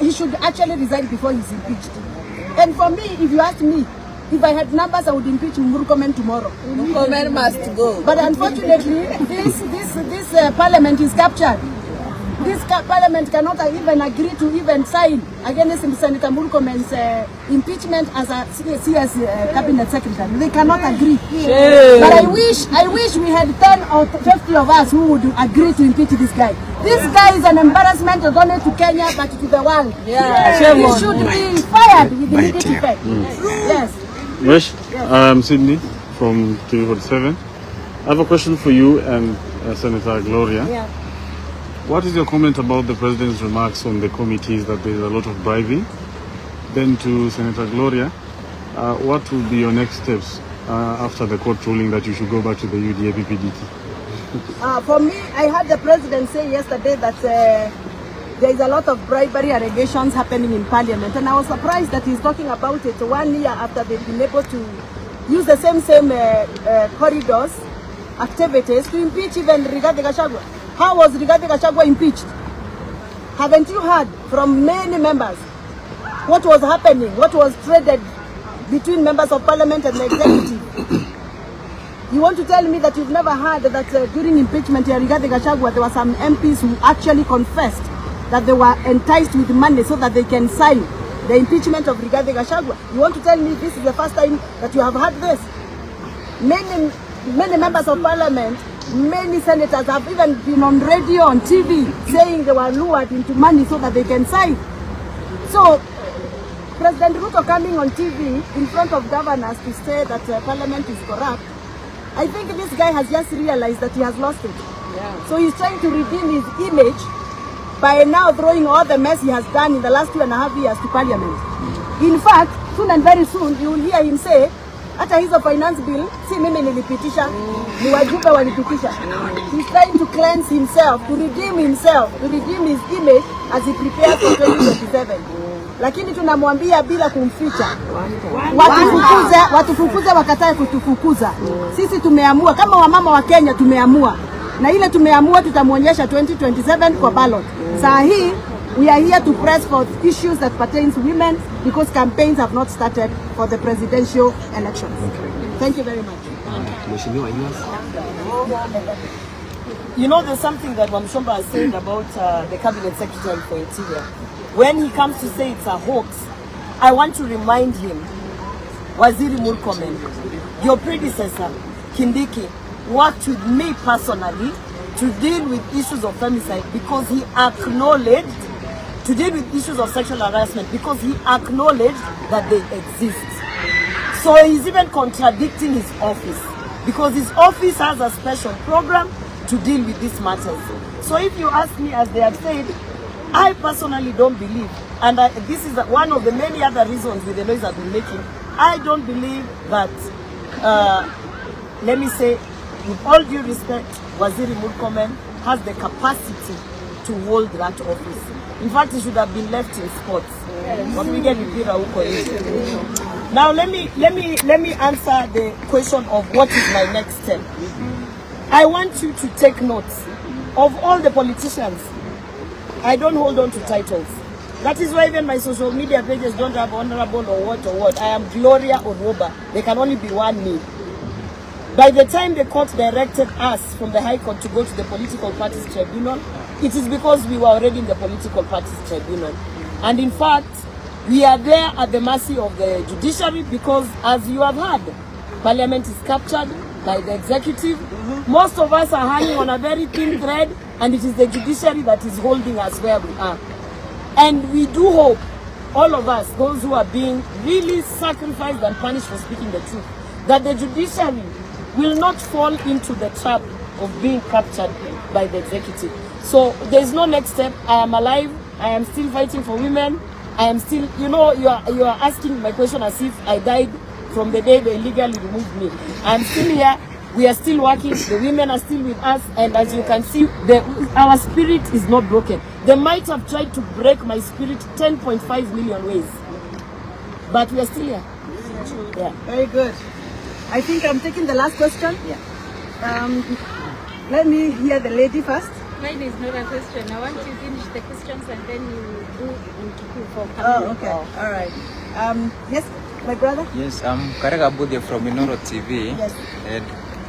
he should actually resign before he's impeached. And for me, if you ask me, if I had numbers, I would impeach Murkomen tomorrow. Murkomen must go. But unfortunately, this parliament is captured. This parliament cannot even agree to even sign against Senator Murkomen's impeachment as a CS cabinet secretary. They cannot agree. Shame. But I wish we had 10 or 50 of us who would agree to impeach this guy. This guy is an embarrassment not only to Kenya but to the world. Yeah. He should be fired with immediate effect. Yes. Wish, I'm Sydney from TV47. I have a question for you and Senator Gloria. Yeah. What is your comment about the President's remarks on the committees that there is a lot of bribing? Then to Senator Gloria, what will be your next steps after the court ruling that you should go back to the UDA PPDT? For me, I heard the President say yesterday that there is a lot of bribery allegations happening in Parliament, and I was surprised that he's talking about it 1 year after they've been able to use the same corridors, activities to impeach even Rigathi Gachagua. How was Rigathi Gachagua impeached? Haven't you heard from many members what was happening, what was traded between members of Parliament and the executive? You want to tell me that you've never heard that during impeachment here, Rigathi Gachagua, there were some MPs who actually confessed that they were enticed with money so that they can sign the impeachment of Rigathi Gachagua? You want to tell me this is the first time that you have heard this? Many members of Parliament, many senators have even been on radio, on TV, saying they were lured into money so that they can sign. So, President Ruto coming on TV in front of governors to say that Parliament is corrupt, I think this guy has just realized that he has lost it. Yeah. So he's trying to redeem his image by now throwing all the mess he has done in the last 2.5 years to Parliament. In fact, soon and very soon, you will hear him say, hata hizo finance bill, si mimi nilipitisha, ni wajumbe walipitisha. He's trying to cleanse himself, to redeem himself, to redeem his image as he prepares for 2027. Lakini tunamwambia bila kumficha. Watufukuze wakatae kutufukuza. Sisi tumeamua, kama wamama wa Kenya tumeamua. Na ile tumeamua tutamuonyesha 2027 kwa ballot. Saa hii, we are here to press for issues that pertain to women because campaigns have not started for the presidential elections. Thank you very much. You know, there's something that Wamshomba has said about the Cabinet Secretary for Interior. When he comes to say it's a hoax, I want to remind him, Waziri Murkomen, your predecessor, Kindiki, worked with me personally to deal with issues of femicide because he acknowledged, to deal with issues of sexual harassment because he acknowledged that they exist. So he's even contradicting his office because his office has a special program to deal with these matters. So if you ask me, as they have said, I personally don't believe, and this is one of the many other reasons with the noise I've been making, I don't believe that, let me say, with all due respect, Waziri Murkomen has the capacity to hold that office. In fact, he should have been left in sports. Now let me answer the question of what is my next step. I want you to take notes of all the politicians. I don't hold on to titles. That is why even my social media pages don't have honorable or what. I am Gloria Oroba. There can only be one me. By the time the court directed us from the High Court to go to the Political Parties Tribunal, it is because we were already in the Political Parties Tribunal. And in fact, we are there at the mercy of the judiciary because, as you have heard, Parliament is captured by the executive. Most of us are hanging on a very thin thread, and it is the judiciary that is holding us where we are. And we do hope, all of us, those who are being really sacrificed and punished for speaking the truth, that the judiciary will not fall into the trap of being captured by the executive. So there is no next step. I am alive. I am still fighting for women. I am still, you know, you are asking my question as if I died from the day they illegally removed me. I am still here. We are still working. The women are still with us. And as you can see, our spirit is not broken. They might have tried to break my spirit 10.5 million ways. But we are still here. Yeah. Very good. I think I'm taking the last question. Yeah. Let me hear the lady first. Mine is not a question. I want you to finish the questions and then you do for coming. Oh, okay. All right. Yes, my brother? Yes, I'm Karega Budya from Minoro TV. Yes. And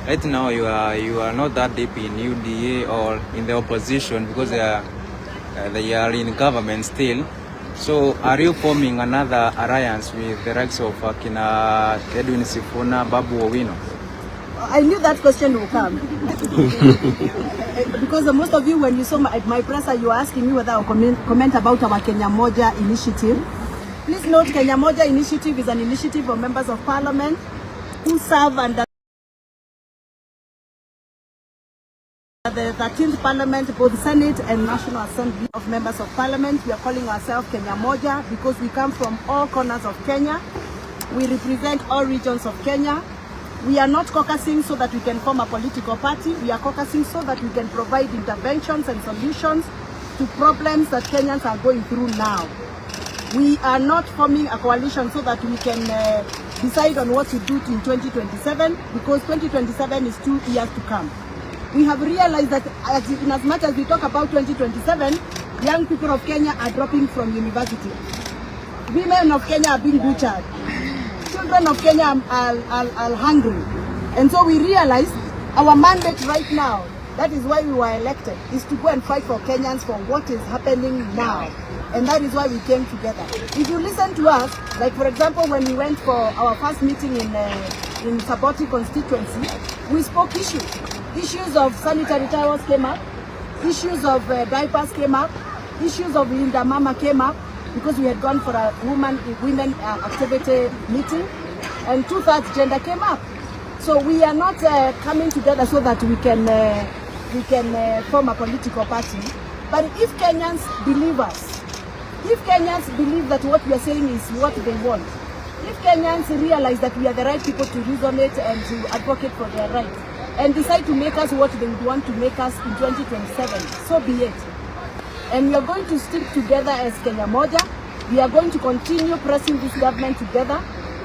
right now you are not that deep in UDA or in the opposition because they are in government still. So are you forming another alliance with the likes of Kina Edwin Sifuna, Babu Owino? I knew that question will come. Because most of you, when you saw my presser, you were asking me whether I'll comment about our Kenya Moja initiative. Please note, Kenya Moja initiative is an initiative of members of parliament who serve under the 13th Parliament, both Senate and National Assembly of Members of Parliament. We are calling ourselves Kenya Moja because we come from all corners of Kenya. We represent all regions of Kenya. We are not caucusing so that we can form a political party. We are caucusing so that we can provide interventions and solutions to problems that Kenyans are going through now. We are not forming a coalition so that we can decide on what to do in 2027, because 2027 is 2 years to come. We have realized that in as much as we talk about 2027, young people of Kenya are dropping from university. Women of Kenya are being butchered. Children of Kenya are hungry. And so we realized our mandate right now, that is why we were elected, is to go and fight for Kenyans for what is happening now. And that is why we came together. If you listen to us, like for example, when we went for our first meeting in Saboti constituency, we spoke issues. Issues of sanitary towels came up. Issues of diapers came up. Issues of Linda Mama came up, because we had gone for a women activity meeting, and 2/3 gender came up. So we are not coming together so that we can form a political party. But if Kenyans believe us, if Kenyans believe that what we are saying is what they want, if Kenyans realize that we are the right people to resonate and to advocate for their rights, and decide to make us what they would want to make us in 2027, so be it. And we are going to stick together as Kenya Moja. We are going to continue pressing this government together.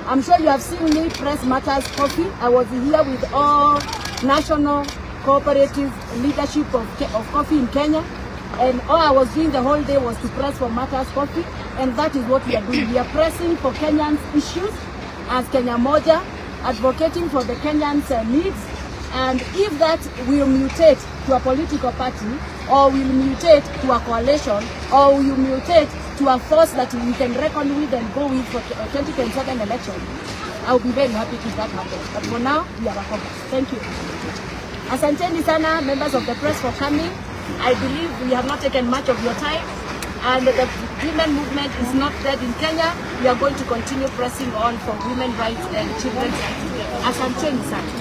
I'm sure you have seen me press Matters Coffee. I was here with all national cooperative leadership of coffee in Kenya. And all I was doing the whole day was to press for Matters Coffee. And that is what we are doing. We are pressing for Kenyans' issues as Kenya Moja, advocating for the Kenyans' needs. And if that will mutate to a political party, or will mutate to a coalition, or will mutate to a force that we can reckon with and go with for 2027 election, I'll be very happy if that happens. But for now, we are accomplished. Thank you. Asanteni sana, members of the press, for coming. I believe we have not taken much of your time, and the women movement is not dead in Kenya. We are going to continue pressing on for women's rights and children's rights. Asanteni sana.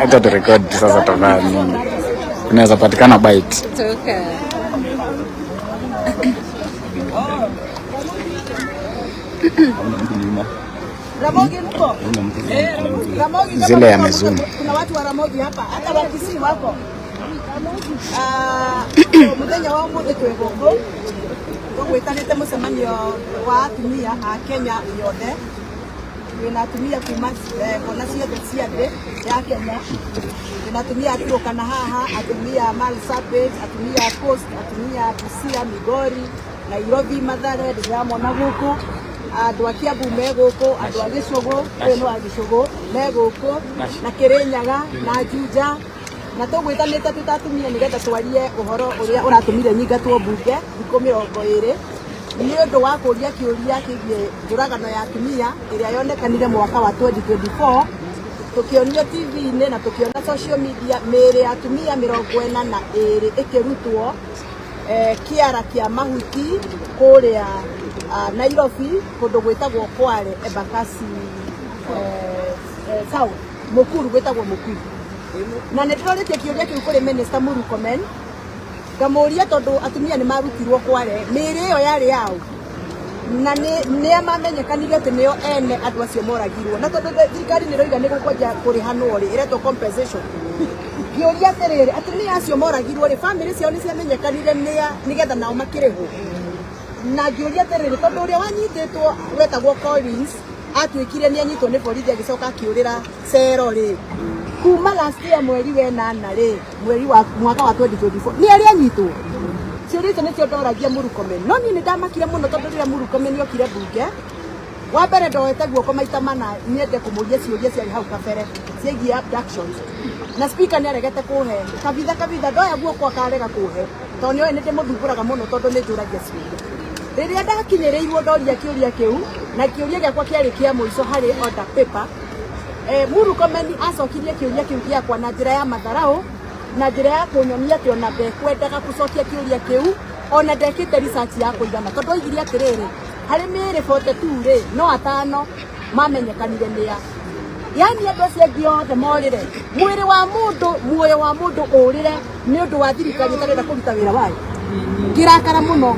Acha turekodi sasa tafadhali. Unaweza patikana bite. Ramogi mko? Ramogi Zile ya mezumu. Kuna watu wa Ramogi hapa, hata wakisi wako. Mudenya wa mode twegoko. Gwetanite mucemanio wa atumia a Kenya yothe. Winatumia kuma kona ciothe ciothe ya Kenya. Winatumia atuokana haha, atumia Marsabit, atumia Coast, atumia Busia, Migori, Nairobi, Mathare, ndiramona guku. Andũ a Kiambu me gũkũ, andũ a Gĩcũgũ, ũyũ nĩ wa Gĩcũgũ, me gũkũ, na Kĩrĩnyaga, na Juja, na tũgwĩtanĩte tũtatumia nĩgetha twarie ũhoro ũrĩa ũratũmire nyingatwo mbunge thikũ 20 nĩ ũndũ wa kũria kĩũria kĩgiĩ njũragano ya atumia ĩrĩa yonekanire mwaka wa 2024, tũkĩonio TV-inĩ na tũkĩona social media mĩĩrĩ ya atumia 42 ĩkĩrutwo kĩara kĩa mahuti kũrĩa Nairobi, kũndũ gwĩtagwo Kware, Embakasi South, Mũkuru gwĩtagwo Mũkuru. Na nĩ tũrorĩtie kĩũria kĩu kũrĩ Minister Murkomen, ngamũria tondũ atumia nĩ marutirwo Kware, mĩĩrĩ ĩyo yarĩ yao, na nĩ mamenyekanire atĩ nĩo ene andũ acio moragirwo, na tondũ thirikari nĩ ĩroiga nĩ gũkwenja kũrĩhanwo rĩ, ĩretwo compensation. Ngĩũria atĩrĩrĩ atumia acio moragirwo rĩ family ciao nĩ ciamenyekanire nĩgetha nao makĩrĩhwo na ngĩũria atĩrĩrĩ tondũ ũrĩa wanyitĩtwo wetagwo Collins atuĩkire nĩ anyitwo nĩ borithi agĩcoka akĩũrĩra cero rĩ kuma last year mweri wenana rĩ mweri wa mwaka wa 2024 nĩ arĩa anyitwo ciũria icio nĩcio ndoragia Murkomen no niĩ nĩ ndamakire mũno tondũ rĩrĩa Murkomen okire bunge wa mbere ndoete guoko maita mana niende kũmũria ciũria ciarĩ hau kabere ciĩgiĩ abductions na speaker nĩ aregete kũhe kabitha ndoya guoko akarega kũhe tondũ nĩoĩ nĩ ndĩmũthumbũraga mũno tondũ nĩ njũragia ciũria rĩrĩa ndakinyĩrĩirwo ndoria kĩũria kĩu na kĩũria gĩakwa kĩarĩ kĩa mũico harĩ order paper Murkomen acokirie kĩũria kĩu gĩakwa na njĩra ya matharaũ na njĩra ya kũnyonia atĩ ona ndekwendaga gũcokia kĩũria kĩu ona ndekĩte research ya kũigana tondũ oigire atĩrĩrĩ harĩ mĩĩrĩ 42 rĩ no atano mamenyekanire nĩa yani andũ acio angĩ othe morĩre muoyo wa mũndũ ũrĩre nĩ ũndũ wa thirikari ĩtarenda kũruta wĩra wayo ngĩrakara mũno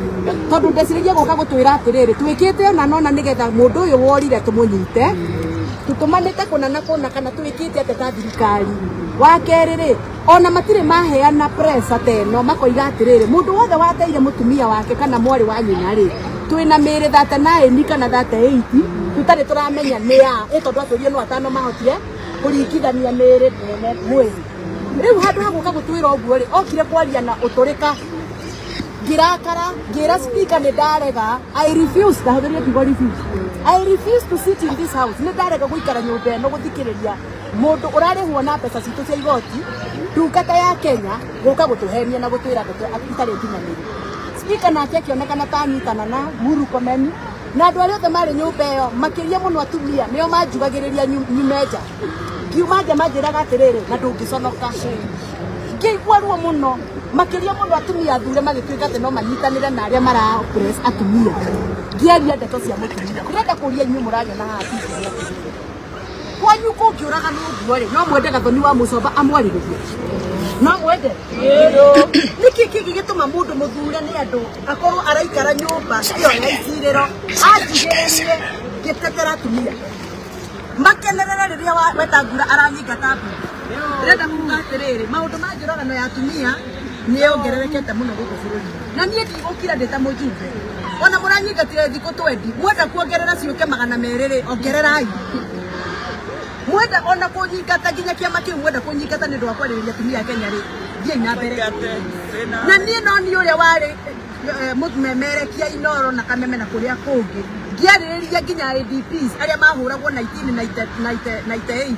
tondũ ndeciragia gũka gũtwĩra atĩrĩrĩ twĩkĩte ona nona nĩgetha mũndũ ũyũ worire tũmũnyite tũtũmanĩte kũna na kũna kana twĩkĩte atĩ ta thirikari wa kerĩ rĩ ona matirĩ maheana pressa teno makoiga atĩrĩrĩ mũndũ wothe wateire mũtumia wake kana mwarĩ wa nyina rĩ twĩna mĩĩrĩ 39 kana 38 tutarĩ tũramenya nĩ ya tondũ atũrie no atano mahotire kũringithania mĩĩrĩ mwĩrĩ rĩu handũ ha gũka gũtwĩra ũguo rĩ okire kwaria na ũtũrĩka ngĩrakara ngĩra speaker nĩ ndarega I refuse to sit in this house nĩ ndarega gũikara nyũmba ĩno gũthikĩrĩria mũndũ ũrarĩhwo na mbeca citũ cia igoti ndungata ya Kenya gũka gũtũhenia na gũtwĩra itarĩ nginyanĩru speaker nake akĩonekana ta anyitana na Murkomen na andũ arĩa othe marĩ nyũmba ĩyo makĩria mũno atumia nĩo manjugagĩrĩria nyumeja ngiuma nja manjĩraga atĩrĩrĩ na ndũngĩconoka ngĩigua ruo mũno makĩria mũno atumia athure magĩtuĩka atĩ no manyitanĩre na arĩa mara press atumia ngĩaria ndeto cia mũtumia ndĩrenda kũria inyuĩ mũranyona haha kwanyu kũngĩũraga n'ũguo rĩ no mwende gathoni wa mũcomba amwarĩrĩrie no mwende nĩkĩ kĩngĩ gĩtũma mũndũ mũthure nĩ andũ akorwo araikara nyũmba ĩyo ya icirĩro anjigĩrĩrie ngĩtetera atumia makenerere rĩrĩa wetangura aranyingata mbunge ndĩrenda kuuga atĩrĩrĩ maũndũ ma njũragano ya atumia nĩ ongererekete mũno gũkũ bũrũri na niĩ ndigũkira ndĩ ta mũjumbe ona mũranyingatire thikũ 20 mwenda kuongerera ciũke 200 rĩ ongererai mwenda ona kũnyingata nginya kĩama kĩu mwenda kũnyingata nĩ ũndũ wa kwarĩrĩria atumia a Kenya rĩ thiĩ na mbere na niĩ no niĩ ũrĩa warĩ mũmemerekia Inoro na Kameme na kũrĩa kũngĩ ngĩarĩrĩria nginya IDPs arĩa mahũragwo 1998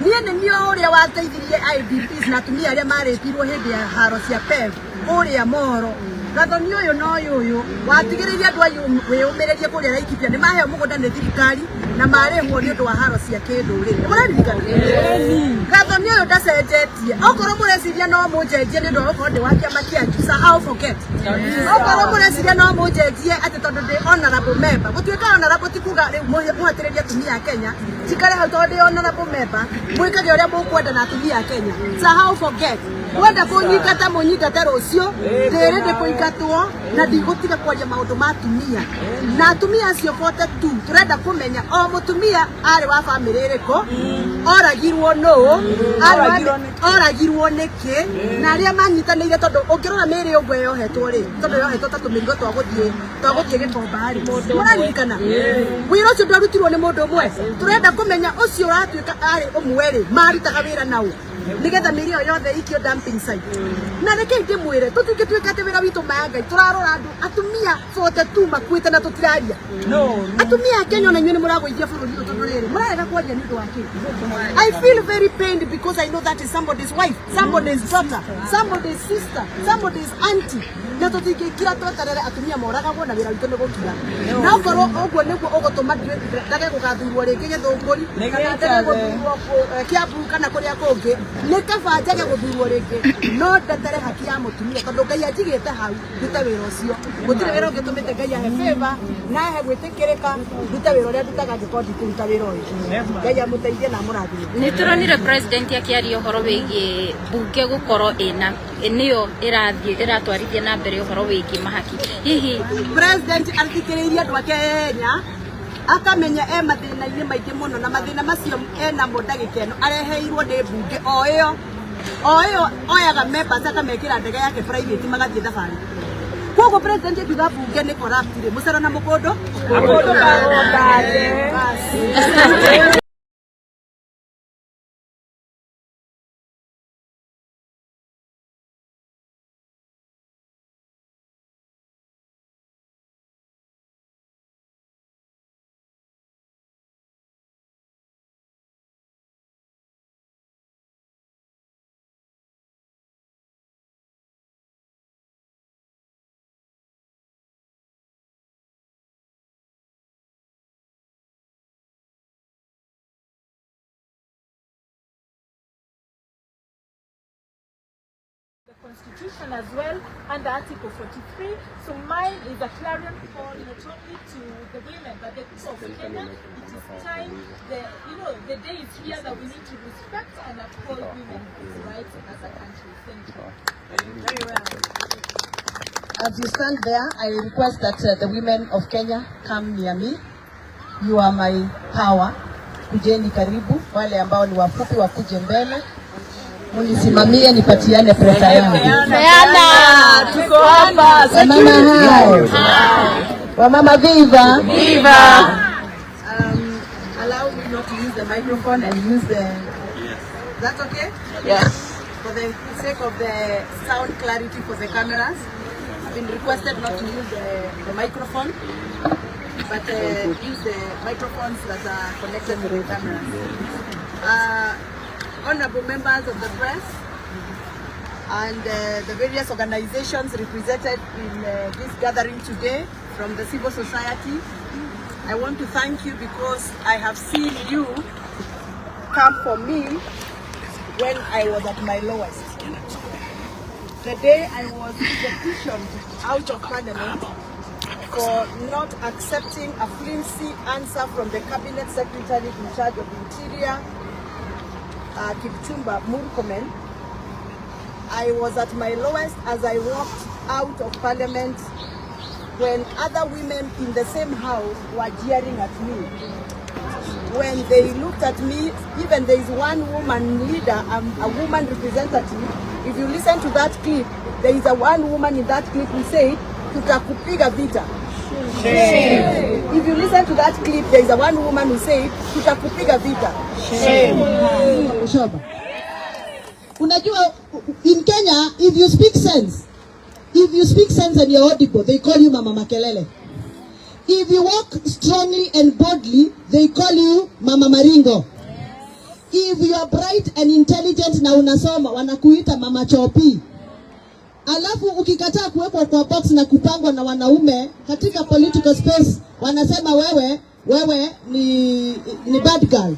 niĩ nĩ niĩ ũrĩa wateithirie IDPs na atumia arĩa marĩtirwo hĩndĩ ya haro cia PEV ũrĩa Moro gathoni ũyũ no ũyũ watigĩrĩria andũ ayo wĩyũmĩrĩrie kũrĩa Laikipia nĩ maheo mũgũnda nĩ thirikari na marĩhwo nĩ ũndũ wa haro cia kĩndũrĩrĩ mũraririkana gathoni ũyũ ndacenjetie okorwo mũreciria no mũnjenjie nĩ ũndũ wa gũkorwo ndĩ wa kĩama kĩanyu how forget okorwo mũreciria no mũnjenjie atĩ tondũ ndĩ honorable member gũtuĩka honorable ti kuga rĩu mũhatĩrĩria atumia a Kenya njikare hau tondũ ndĩ honorable member mwĩkage ũrĩa mũkwenda na atumia a Kenya how forget mwenda kũnyingata mũnyingate rũciũ ndĩrĩ ndĩ kũingatwo na ndigũtiga kwaria maũndũ ma atumia na atumia acio 42 tũrenda kũmenya o mũtumia arĩ wa bamĩrĩ ĩrĩkũ oragirwo nũ oragirwo nĩkĩ na arĩa manyitanĩire tondũ ũngĩrora mĩĩrĩ ũguo yohetwo rĩ tondũ yohetwo ta tũmĩrigo twagũthiĩ gĩkomba rĩ mũraririkana wĩra ũcio ndwarutirwo nĩ mũndũ ũmwe tũrenda kũmenya ũcio ũratuĩka arĩ ũmwe rĩ marutaga wĩra naũ nigetha mĩĩrĩ ĩyo yothe ikio dumping site na reke ndĩmwĩre tũtingĩtuĩka atĩ wĩra witũ ma Ngai tũrarora andũ atumia 42 makuĩte na tũtiraria atumia a Kenya na inyuĩ nĩ mũragũithia bũrũri ũyũ tondũ rĩrĩ mũrarega kwaria nĩ ũndũ wa kĩ I feel very pained because I know that is somebody's wife, somebody's daughter, somebody's sister, somebody's auntie na tũtingĩkira tweterere atumia moragagwo na wĩra witũ nĩ gũkira na okorwo ũguo nĩguo ũgũtũma ndage gũgathurwo rĩngĩ Gĩthũngũri kana ndage gũthurwo Kiambu kana kũrĩa kũngĩ nĩ kaba njage gũthurwo rĩngĩ no ndetere haki ya mũtumia tondũ Ngai anjigĩte hau ndute wĩra ũcio gũtirĩ wĩra ũngĩtũmĩte Ngai ahe favor na ahe gwĩtĩkĩrĩka ndute wĩra ũrĩa ndutaga angĩkorwo ndikũruta wĩra ũyũ Ngai amũteithie na mũrathime. Nĩ tũronire president akĩaria ũhoro wĩgiĩ bunge gũkorwo nĩyo ĩratwarithia na mbere ũhoro wĩgiĩ mahaki hihi president athikĩrĩirie andũ a Kenya akamenya mathĩna-inĩ maingĩ mũno na mathĩna macio enamo ndagĩka ĩno areheirwo nĩ bunge o ĩyo oyo oyaga members akamekira ndege yake private magathie thabari kogo president yetu bunge ni corrupt musara na mukondo akondo karondaje Constitution as well under Article 43. So mine is a clarion call not only to the women but the people of Kenya. It is time, the day is here that we need to respect and uphold women's rights as a country. Thank you. Very well. As you stand there, I request that the women of Kenya come near me. You are my power. Kujeni karibu, wale ambao ni wafupi wakuje mbele. Munisimamie nipatiane presa yangu. Tuko hapa. Wamama hai. Wamama viva. Viva. Allow me not to use the microphone and use the... Is that okay? Yes. For the sake of the sound clarity for the cameras, I've been requested not to use the microphone, but use the microphones that are connected to the cameras. Honorable members of the press and the various organizations represented in this gathering today from the civil society, I want to thank you because I have seen you come for me when I was at my lowest. The day I was petitioned out of parliament for not accepting a flimsy answer from the cabinet secretary in charge of interior, Murkomen, I was at my lowest as I walked out of parliament when other women in the same house were jeering at me. When they looked at me, even there is one woman leader, a woman representative. If you listen to that clip, there is one woman in that clip who said, "Tutakupiga vita." Shame. If you listen to that clip, there is one woman who said, "Tutakupiga vita." Shame. Unajua, in Kenya, if you speak sense and you're audible, they call you Mama Makelele. If you walk strongly and boldly, they call you Mama Maringo. If you are bright and intelligent na unasoma, wanakuita Mama Chopi. Alafu ukikataa kuwekwa kwa box na kupangwa na wanaume katika political space, wanasema wewe ni bad girl.